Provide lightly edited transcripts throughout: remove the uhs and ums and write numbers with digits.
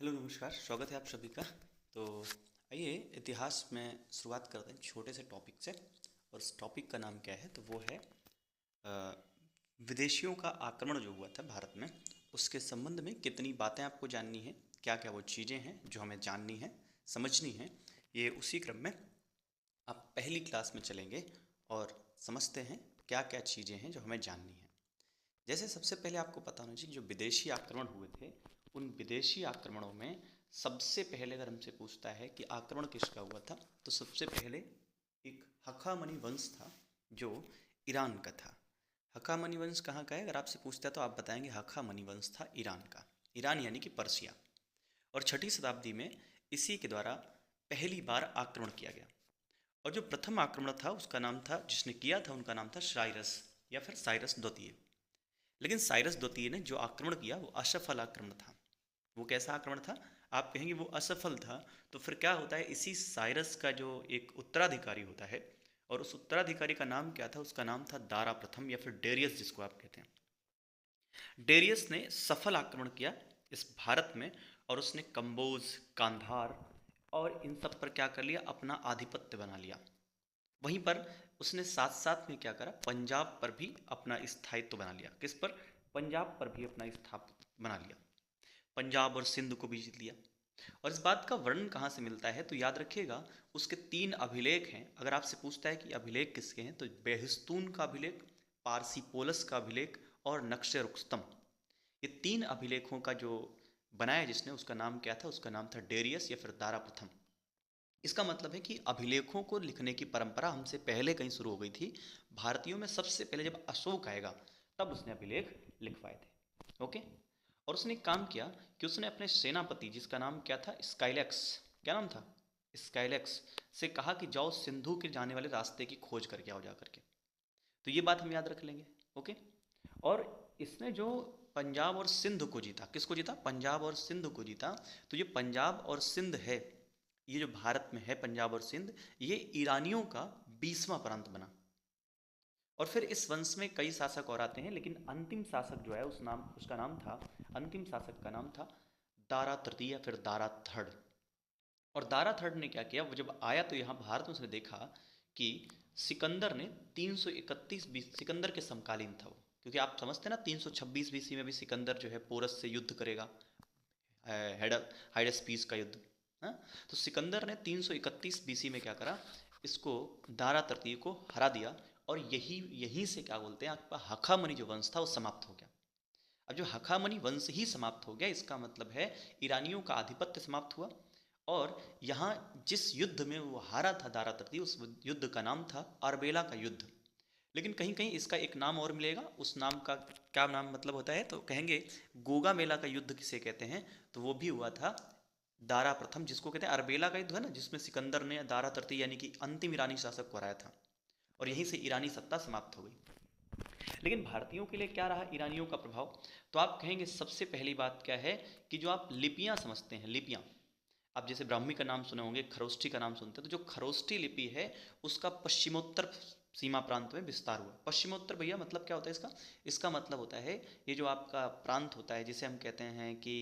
Hello नमस्कार, स्वागत है आप सभी का। तो आइए इतिहास में शुरुआत करते हैं छोटे से टॉपिक से। और इस टॉपिक का नाम क्या है, तो वो है अ, विदेशियों का आक्रमण जो हुआ था भारत में, उसके संबंध में कितनी बातें आपको जाननी है, क्या क्या वो चीज़ें हैं जो हमें जाननी है, समझनी है। ये उसी क्रम में आप पहली क्लास में चलेंगे और समझते हैं क्या क्या चीज़ें हैं जो हमें जाननी है। जैसे सबसे पहले आपको पता होना चाहिए कि जो विदेशी आक्रमण हुए थे, उन विदेशी आक्रमणों में सबसे पहले अगर हमसे पूछता है कि आक्रमण किसका हुआ था, तो सबसे पहले एक हखामनी वंश था जो ईरान का था। हखामनी वंश कहाँ का है, अगर आपसे पूछता है तो आप बताएंगे हखामनी वंश था ईरान का। ईरान यानी कि पर्सिया। और छठी शताब्दी में इसी के द्वारा पहली बार आक्रमण किया गया। और जो प्रथम आक्रमण था उसका नाम था, जिसने किया था उनका नाम था साइरस या फिर साइरस द्वितीय। लेकिन साइरस द्वितीय ने जो आक्रमण किया वो असफल आक्रमण था। वो कैसा आक्रमण था, आप कहेंगे वो असफल था। तो फिर क्या होता है, इसी साइरस का जो एक उत्तराधिकारी होता है, और उस उत्तराधिकारी का नाम क्या था, उसका नाम था दारा प्रथम या फिर डेरियस जिसको आप कहते हैं। डेरियस ने सफल आक्रमण किया इस भारत में, और उसने कंबोज, कांधार और इन सब पर क्या कर लिया, अपना आधिपत्य बना लिया। वहीं पर उसने साथ साथ में क्या करा, पंजाब पर भी अपना स्थायित्व बना लिया। किस पर, पंजाब पर भी अपना स्थापित बना लिया। पंजाब और सिंध को भी जीत लिया। और इस बात का वर्णन कहाँ से मिलता है, तो याद रखिएगा उसके 3 अभिलेख हैं। अगर आपसे पूछता है कि अभिलेख किसके हैं, तो बेहिस्तून का अभिलेख, पारसीपोलस का अभिलेख और नक्शे रुस्तम, ये 3 अभिलेखों का जो बनाया जिसने, उसका नाम क्या था, उसका नाम था डेरियस या फिर दारा प्रथम। इसका मतलब है कि अभिलेखों को लिखने की परंपरा हमसे पहले कहीं शुरू हो गई थी। भारतीयों में सबसे पहले जब अशोक आएगा तब उसने अभिलेख लिखवाए थे। ओके। और उसने एक काम किया कि उसने अपने सेनापति, जिसका नाम क्या था, स्काइलैक्स, क्या नाम था, स्काइलैक्स, से कहा कि जाओ सिंधु के जाने वाले रास्ते की खोज करके आओ जा करके। तो ये बात हम याद रख लेंगे। ओके। और इसने जो पंजाब और सिंध को जीता, किसको जीता, पंजाब और सिंध को जीता। तो ये पंजाब और सिंध है, ये जो भारत में है पंजाब और सिंध, ये ईरानियों का 20वां प्रांत बना। और फिर इस वंश में कई शासक और आते हैं, लेकिन अंतिम शासक जो है उसका नाम था, अंतिम शासक का नाम था दारा तृतीय या फिर दारा थर्ड। और दारा थर्ड ने क्या किया, वो जब आया तो यहाँ भारत में उसने देखा कि सिकंदर ने 331 बीसी, सिकंदर के समकालीन था वो, क्योंकि आप समझते हैं ना 326 बीसी में भी सिकंदर जो है पोरस से युद्ध करेगा, हाइडस्पीस का युद्ध। हाँ। तो सिकंदर ने 331 बीसी में क्या करा, इसको, दारा तृतीय को हरा दिया। और यही यहीं से क्या बोलते हैं, आपका हखामनी जो वंश था वो समाप्त हो गया। अब जो हखामनी वंश ही समाप्त हो गया, इसका मतलब है ईरानियों का आधिपत्य समाप्त हुआ। और यहाँ जिस युद्ध में वो हारा था दारा तृतीय, उस युद्ध का नाम था अरबेला का युद्ध। लेकिन कहीं कहीं इसका एक नाम और मिलेगा, उस नाम का क्या नाम मतलब होता है, तो कहेंगे गोगा मेला का युद्ध किसे कहते हैं, तो वो भी हुआ था दारा प्रथम, जिसको कहते हैं अरबेला का युद्ध है ना, जिसमें सिकंदर ने दारा तृतीय यानी कि अंतिम ईरानी शासक को हराया था। और यहीं से ईरानी सत्ता समाप्त हो गई। लेकिन भारतीयों के लिए क्या रहा ईरानियों का प्रभाव, तो आप कहेंगे सबसे पहली बात क्या है, कि जो आप लिपियां समझते हैं, लिपियां, आप जैसे ब्राह्मी का नाम सुने होंगे, खरोष्ठी का नाम सुनते हैं, तो जो खरोष्ठी लिपि है उसका पश्चिमोत्तर सीमा प्रांत में विस्तार हुआ। पश्चिमोत्तर भैया मतलब क्या होता है इसका, इसका मतलब होता है ये जो आपका प्रांत होता है, जिसे हम कहते हैं कि,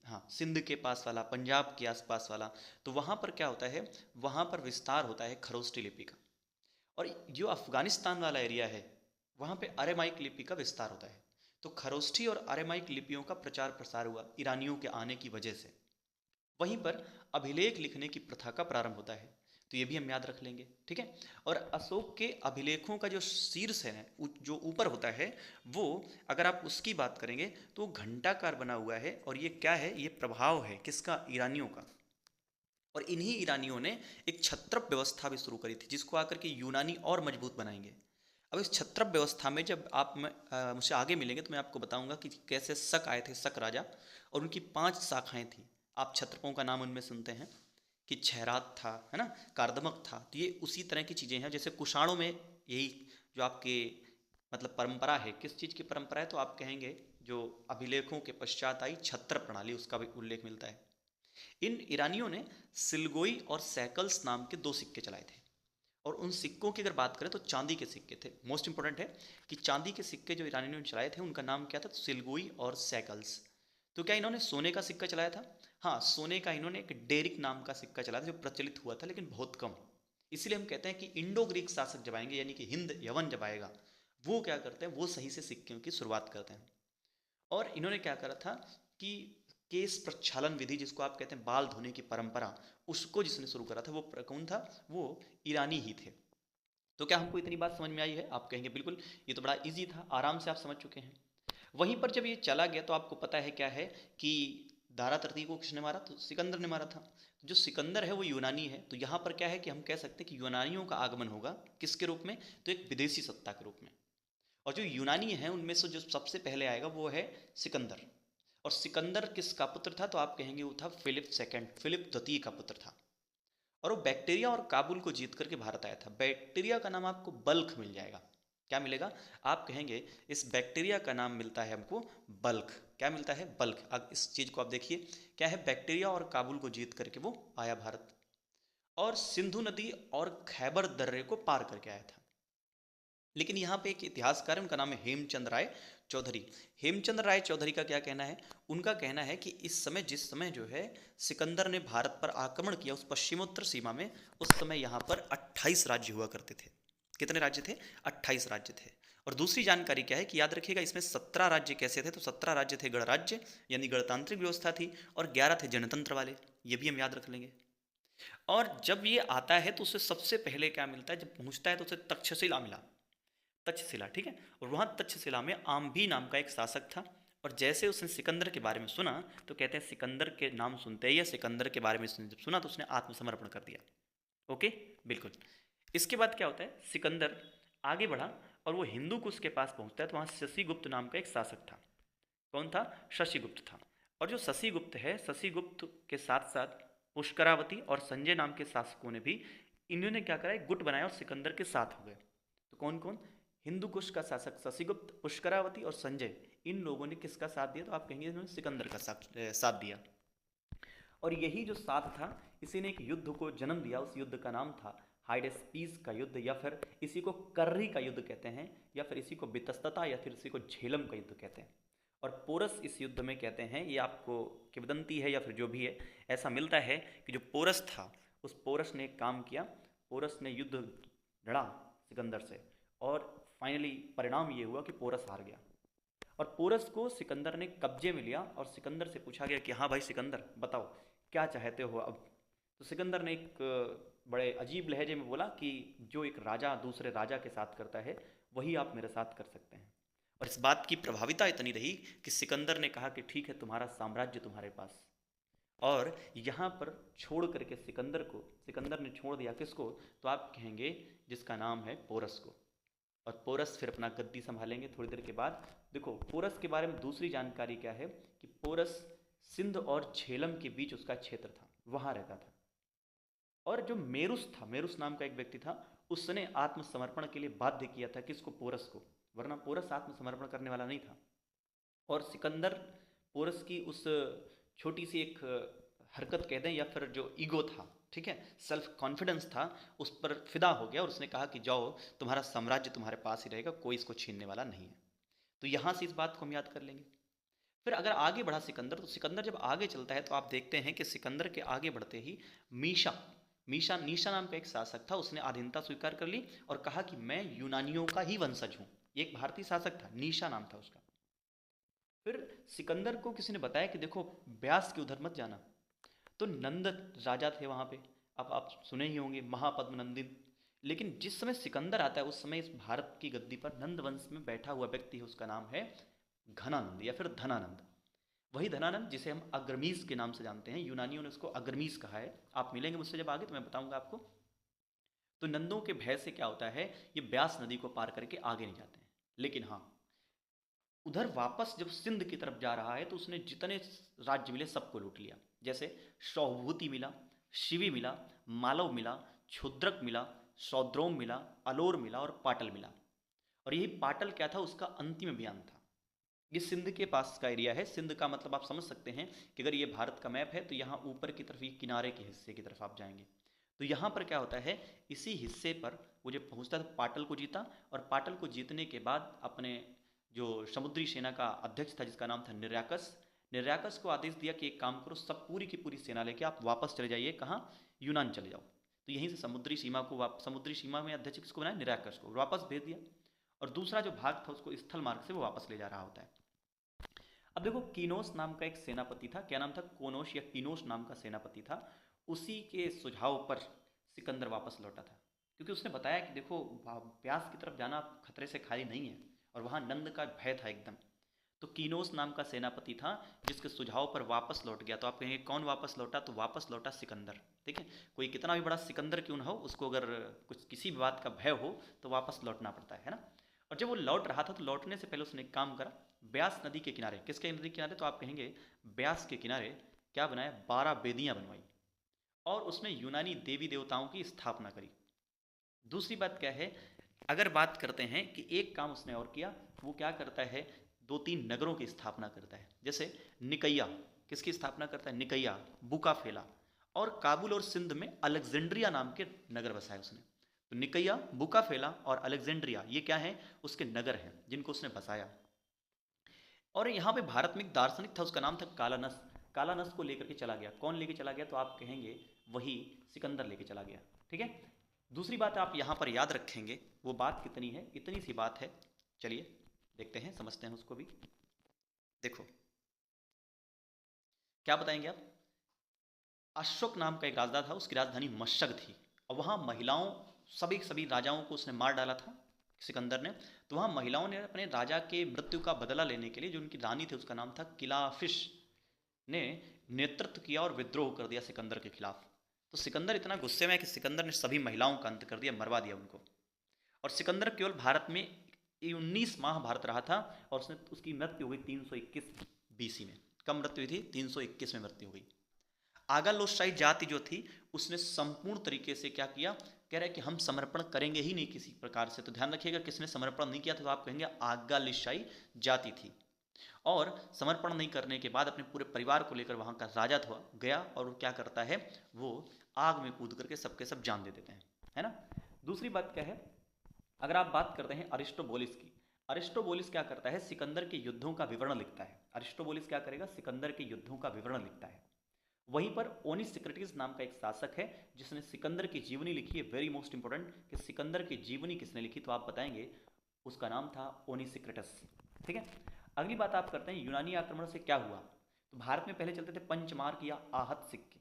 हाँ, सिंध के पास वाला, पंजाब के आसपास वाला, तो वहाँ पर क्या होता है, वहाँ पर विस्तार होता है खरोष्ठी लिपि का। और जो अफगानिस्तान वाला एरिया है, वहाँ पे अरेमाइक लिपि का विस्तार होता है। तो खरोष्ठी और अरेमाइक लिपियों का प्रचार प्रसार हुआ ईरानियों के आने की वजह से। वहीं पर अभिलेख लिखने की प्रथा का प्रारंभ होता है। तो ये भी हम याद रख लेंगे, ठीक है। और अशोक के अभिलेखों का जो शीर्ष है, जो ऊपर होता है, वो, अगर आप उसकी बात करेंगे तो घंटाकार बना हुआ है। और ये क्या है, ये प्रभाव है किसका, ईरानियों का। और इन्हीं ईरानियों ने एक छत्रप व्यवस्था भी शुरू करी थी, जिसको आकर के यूनानी और मजबूत बनाएंगे। अब इस छत्रप व्यवस्था में जब आप मुझसे आगे मिलेंगे तो मैं आपको बताऊंगा कि कैसे शक आए थे, शक राजा, और उनकी 5 शाखाएं थी। आप छत्रपों का नाम उनमें सुनते हैं कि छहरात था, है ना, कार्दमक था। तो ये उसी तरह की चीज़ें हैं, जैसे कुषाणों में यही जो आपके मतलब परंपरा है, किस चीज़ की परंपरा है, तो आप कहेंगे जो अभिलेखों के पश्चात आई छत्र प्रणाली, उसका भी उल्लेख मिलता है। इन ईरानियों ने सिलगोई और सैकल्स नाम के 2 सिक्के चलाए थे। और उन सिक्कों की अगर बात करें तो चांदी के सिक्के थे। मोस्ट इंपॉर्टेंट है कि चांदी के सिक्के जो ईरानियों ने चलाए थे उनका नाम क्या था, तो सिलगोई और सैकल्स। तो क्या इन्होंने सोने का सिक्का चलाया था? हाँ, सोने का इन्होंने एक डेरिक नाम का सिक्का चलाया था जो प्रचलित हुआ था, लेकिन बहुत कम। इसलिए हम कहते हैं कि इंडो ग्रीक शासक जब आएंगे, यानी कि हिंद यवन जब आएगा, वो क्या करते हैं, वो सही से सिक्कों की शुरुआत करते हैं। और इन्होंने क्या करा था कि केश प्रक्षालन विधि, जिसको आप कहते हैं बाल धोने की परंपरा, उसको जिसने शुरू करा था वो कौन था? वो ईरानी ही थे। तो क्या हमको इतनी बात समझ में आई है? आप कहेंगे बिल्कुल, ये तो बड़ा इजी था, आराम से आप समझ चुके हैं। वहीं पर जब ये चला गया तो आपको पता है क्या है कि दारा तरती को किसने मारा? तो सिकंदर ने मारा था। तो जो सिकंदर है वो यूनानी है, तो यहाँ पर क्या है कि हम कह सकते हैं कि यूनानियों का आगमन होगा किसके रूप में? तो एक विदेशी सत्ता के रूप में। और जो यूनानी है उनमें से जो सबसे पहले आएगा वो है सिकंदर। और सिकंदर किसका पुत्र था? तो आप कहेंगे वो था फिलिप सेकंड, फिलिप द्वितीय का पुत्र था। और वो बैक्टीरिया और काबुल को जीत करके भारत आया था। बैक्टीरिया का नाम आपको बल्ख मिल जाएगा। क्या मिलेगा? आप कहेंगे इस बैक्टीरिया का नाम मिलता है हमको बल्ख। क्या मिलता है? बल्ख। अब इस चीज़ को आप देखिए, क्या है, बैक्टीरिया और काबुल को जीत करके वो आया भारत, और सिंधु नदी और खैबर दर्रे को पार करके आया था। लेकिन यहाँ पे एक इतिहासकार है, उनका नाम है हेमचंद राय चौधरी। हेमचंद राय चौधरी का क्या कहना है? उनका कहना है कि इस समय, जिस समय जो है सिकंदर ने भारत पर आक्रमण किया उस पश्चिमोत्तर सीमा में, उस समय यहाँ पर 28 राज्य हुआ करते थे। कितने राज्य थे? 28 राज्य थे। और दूसरी जानकारी क्या है कि याद रखिएगा, इसमें 17 राज्य कैसे थे? तो 17 राज्य थे गणराज्य, यानी गणतांत्रिक व्यवस्था थी, और 11 थे जनतंत्र वाले। ये भी हम याद रख लेंगे। और जब ये आता है तो उसे सबसे पहले क्या मिलता है? जब पहुंचता है तो उसे तक्षशिला मिला। तक्षशिला, ठीक है। और वहाँ तक्षशिला में आम्भी नाम का एक शासक था। और जैसे उसने सिकंदर के बारे में सुना, तो कहते हैं सिकंदर के नाम सुनते ही या सिकंदर के बारे में जब सुना तो उसने आत्मसमर्पण कर दिया। ओके, बिल्कुल। इसके बाद क्या होता है, सिकंदर आगे बढ़ा और वो हिंदू कुश के पास पहुंचता है, तो वहाँ शशिगुप्त नाम का एक शासक था। कौन था? शशिगुप्त था। और जो शशिगुप्त है, शशिगुप्त के साथ साथ पुष्करावती और संजय नाम के शासकों ने भी, इन्होंने क्या करा, एक गुट बनाया और सिकंदर के साथ हो गए। तो कौन कौन? हिंदू कुश का शासक शशिगुप्त, पुष्करावती और संजय, इन लोगों ने किसका साथ दिया? तो आप कहेंगे इन्होंने सिकंदर का साथ दिया। और यही जो साथ था, इसी ने एक युद्ध को जन्म दिया। उस युद्ध का नाम था हाइडेस्पीस का युद्ध, या फिर इसी को कर्री का युद्ध कहते हैं, या फिर इसी को बितस्तता, या फिर इसी को झेलम का युद्ध कहते हैं। और पोरस इस युद्ध में कहते हैं, ये आपको किंवदंती है या फिर जो भी है, ऐसा मिलता है कि जो पोरस था, उस पोरस ने एक काम किया। पोरस ने युद्ध लड़ा सिकंदर से, और फाइनली परिणाम ये हुआ कि पोरस हार गया। और पोरस को सिकंदर ने कब्जे में लिया, और सिकंदर से पूछा गया कि हाँ भाई सिकंदर, बताओ क्या चाहते हो अब? तो सिकंदर ने एक बड़े अजीब लहजे में बोला कि जो एक राजा दूसरे राजा के साथ करता है, वही आप मेरे साथ कर सकते हैं। और इस बात की प्रभाविता इतनी रही कि सिकंदर ने कहा कि ठीक है, तुम्हारा साम्राज्य तुम्हारे पास। और यहाँ पर छोड़ करके सिकंदर ने छोड़ दिया किसको? तो आप कहेंगे जिसका नाम है पोरस को। और पोरस फिर अपना गद्दी संभालेंगे थोड़ी देर के बाद। देखो, पोरस के बारे में दूसरी जानकारी क्या है कि पोरस सिंध और झेलम के बीच उसका क्षेत्र था, वहाँ रहता था। और जो मेरुस था, मेरुस नाम का एक व्यक्ति था, उसने आत्मसमर्पण के लिए बाध्य किया था किसको? पोरस को। वरना पोरस आत्मसमर्पण करने वाला नहीं था। और सिकंदर पोरस की उस छोटी सी एक हरकत कह दें, या फिर जो ईगो था, ठीक है, सेल्फ कॉन्फिडेंस था, उस पर फिदा हो गया, और उसने कहा कि जाओ, तुम्हारा साम्राज्य तुम्हारे पास ही रहेगा, कोई इसको छीनने वाला नहीं है। तो यहाँ से इस बात को हम याद कर लेंगे। फिर अगर आगे बढ़ा सिकंदर, तो सिकंदर जब आगे चलता है तो आप देखते हैं कि सिकंदर के आगे बढ़ते ही मीशा मीशा नीशा नाम का एक शासक था, उसने अधीनता स्वीकार कर ली और कहा कि मैं यूनानियों का ही वंशज हूँ। एक भारतीय शासक था, नीशा नाम था उसका। फिर सिकंदर को किसी ने बताया कि देखो, ब्यास के उधर मत जाना। तो नंद राजा थे वहाँ पे, अब आप सुने ही होंगे, महापद्म नंदिन। लेकिन जिस समय सिकंदर आता है, उस समय इस भारत की गद्दी पर नंद वंश में बैठा हुआ व्यक्ति है, उसका नाम है घनानंद या फिर धनानंद। वही धनानंद जिसे हम अग्रमीज के नाम से जानते हैं, यूनानियों ने उसको अग्रमीज कहा है। आप मिलेंगे मुझसे जब आगे तो मैं बताऊंगा आपको। तो नंदों के भय से क्या होता है, ये ब्यास नदी को पार करके आगे नहीं जाते हैं। लेकिन हाँ, उधर वापस जब सिंध की तरफ जा रहा है तो उसने जितने राज्य मिले सबको लूट लिया। जैसे सौभूति मिला, शिवी मिला, मालव मिला, क्षुद्रक मिला, सौद्रोम मिला, अलोर मिला और पाटल मिला। और यही पाटल क्या था, उसका अंतिम अभियान था। ये सिंध के पास का एरिया है। सिंध का मतलब आप समझ सकते हैं कि अगर ये भारत का मैप है तो यहाँ ऊपर की तरफ, ये किनारे के हिस्से की तरफ आप जाएंगे, तो यहाँ पर क्या होता है, इसी हिस्से पर वो जब पहुँचता तो पाटल को जीता। और पाटल को जीतने के बाद अपने जो समुद्री सेना का अध्यक्ष था, जिसका नाम था निराकस, निरैकस को आदेश दिया कि एक काम करो, सब पूरी की पूरी सेना लेके आप वापस चले जाइए, कहाँ, यूनान चले जाओ। तो यहीं से समुद्री सीमा को समुद्री सीमा में अध्यक्ष किसको बनाया, निरैकस को, वापस भेज दिया। और दूसरा जो भाग था उसको स्थल मार्ग से वो वापस ले जा रहा होता है। अब देखो, कीनोस नाम का एक सेनापति था, क्या नाम था, कोनोश या कीनोस नाम का सेनापति था। उसी के सुझाव पर सिकंदर वापस लौटा था, क्योंकि उसने बताया कि देखो ब्यास की तरफ जाना खतरे से खाली नहीं है, और वहाँ नंद का भय था एकदम। तो कीनोस नाम का सेनापति था जिसके सुझाव पर वापस लौट गया। तो आप कहेंगे कौन वापस लौटा, तो वापस लौटा सिकंदर। ठीक है, कोई कितना भी बड़ा सिकंदर क्यों ना हो, उसको अगर कुछ किसी भी बात का भय हो तो वापस लौटना पड़ता है ना। और जब वो लौट रहा था तो लौटने से पहले उसने एक काम करा, ब्यास नदी के किनारे, किसके नदी के किनारे, तो आप कहेंगे ब्यास के किनारे क्या बनाया, 12 बेदियां बनवाई, और उसमें यूनानी देवी देवताओं की स्थापना करी। दूसरी बात क्या है, अगर बात करते हैं कि एक काम उसने और किया, वो क्या करता है, 2-3 नगरों की स्थापना करता है। जैसे निकैया, किसकी स्थापना करता है, निकैया, बुकाफेला, और काबुल और सिंध में अलेक्जेंड्रिया नाम के नगर बसाए उसने। तो निकैया, बुकाफेला और अलेक्जेंड्रिया, ये क्या है, उसके नगर हैं जिनको उसने बसाया। और यहाँ पे भारत में एक दार्शनिक था, उसका नाम था कालानस। कालानस को लेकर के चला गया, कौन लेके चला गया, तो आप कहेंगे वही सिकंदर लेके चला गया। ठीक है, दूसरी बात आप यहाँ पर याद रखेंगे, वो बात कितनी है, इतनी सी बात है। चलिए देखते हैं, समझते हैं उसको भी। देखो क्या बताएंगे आप, अशोक नाम का एक राजा था, उसकी राजधानी मशक थी, और वहाँ महिलाओं, सभी राजाओं को उसने मार डाला था सिकंदर ने। तो वहाँ महिलाओं ने अपने राजा के मृत्यु का बदला लेने के लिए, जो उनकी रानी थी उसका नाम था किलाफिश, ने नेतृत्व किया और विद्रोह कर दिया सिकंदर के खिलाफ। तो सिकंदर इतना गुस्से में है कि सिकंदर ने सभी महिलाओं का अंत कर दिया, मरवा दिया उनको। और सिकंदर केवल भारत में 19 माह भारत रहा था, और उसकी मृत्यु हुई 321 बीसी में। कब मृत्यु हुई थी, 321 में मृत्यु हुई। आगालोशाही जाति जो थी उसने संपूर्ण तरीके से क्या किया, कह रहा है कि हम समर्पण करेंगे ही नहीं किसी प्रकार से। तो ध्यान रखिएगा, किसने समर्पण नहीं किया था, तो आप कहेंगे आगालोशाही जाति थी। और समर्पण नहीं करने के बाद अपने पूरे परिवार को लेकर वहां का राजा था गया, और वो क्या करता है, वो आग में कूद करके सबके सब जान दे देते हैं, है ना। दूसरी बात क्या है, अगर आप बात करते हैं अरिस्टोबुलस की, अरिस्टोबुलस क्या करता है, सिकंदर के युद्धों का विवरण लिखता है। अरिस्टोबुलस क्या करेगा, सिकंदर के युद्धों का विवरण लिखता है। वहीं पर ओनिसिक्रेटिस नाम का एक शासक है जिसने सिकंदर की जीवनी लिखी है। वेरी मोस्ट इंपॉर्टेंट कि सिकंदर की जीवनी किसने लिखी, तो आप बताएंगे उसका नाम था ओनिसिक्रेटस। ठीक है, अगली बात आप करते हैं यूनानी आक्रमण से क्या हुआ। तो भारत में पहले चलते थे पंचमार्क या आहत सिक्के,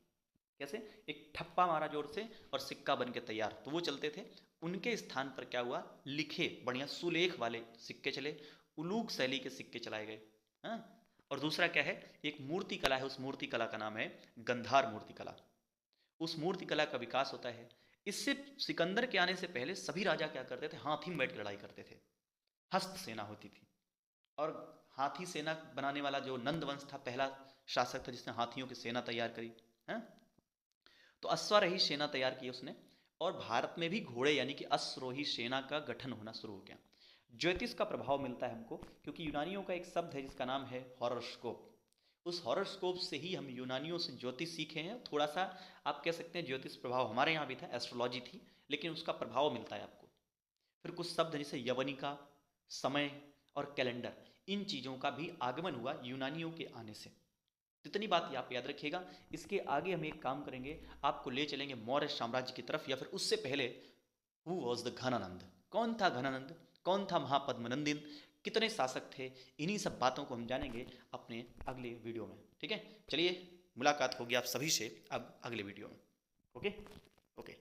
कैसे, एक ठप्पा मारा जोर से और सिक्का बन के तैयार, तो वो चलते थे। उनके स्थान पर क्या हुआ, लिखे बढ़िया सुलेख वाले सिक्के चले, उलूक शैली के सिक्के चलाए गए। हाँ, और दूसरा क्या है, एक मूर्ति कला है, उस मूर्ति कला का नाम है गंधार मूर्ति कला। उस मूर्ति कला का विकास होता है। इससे सिकंदर के आने से पहले सभी राजा क्या करते थे, हाथी में बैठ कर लड़ाई करते थे, हस्त सेना होती थी। और हाथी सेना बनाने वाला जो नंद वंश था, पहला शासक था जिसने हाथियों की सेना तैयार करी है। तो अश्वारोही सेना तैयार की उसने, और भारत में भी घोड़े यानी कि अश्वरोही सेना का गठन होना शुरू हो गया। ज्योतिष का प्रभाव मिलता है हमको, क्योंकि यूनानियों का एक शब्द है जिसका नाम है हॉरोस्कोप। उस हॉरोस्कोप से ही हम यूनानियों से ज्योतिष सीखे हैं। थोड़ा सा आप कह सकते हैं ज्योतिष प्रभाव हमारे यहाँ भी था, एस्ट्रोलॉजी थी, लेकिन उसका प्रभाव मिलता है आपको। फिर कुछ शब्द जैसे यवनिका, समय और कैलेंडर, इन चीज़ों का भी आगमन हुआ यूनानियों के आने से। इतनी बात आप याद रखिएगा। इसके आगे हम एक काम करेंगे, आपको ले चलेंगे मौर्य साम्राज्य की तरफ, या फिर उससे पहले हु वॉज द घनानंद, कौन था घनानंद, कौन था महापद्मनंदिन, कितने शासक थे, इन्हीं सब बातों को हम जानेंगे अपने अगले वीडियो में। ठीक है, चलिए मुलाकात होगी आप सभी से अब अगले वीडियो में। Okay okay.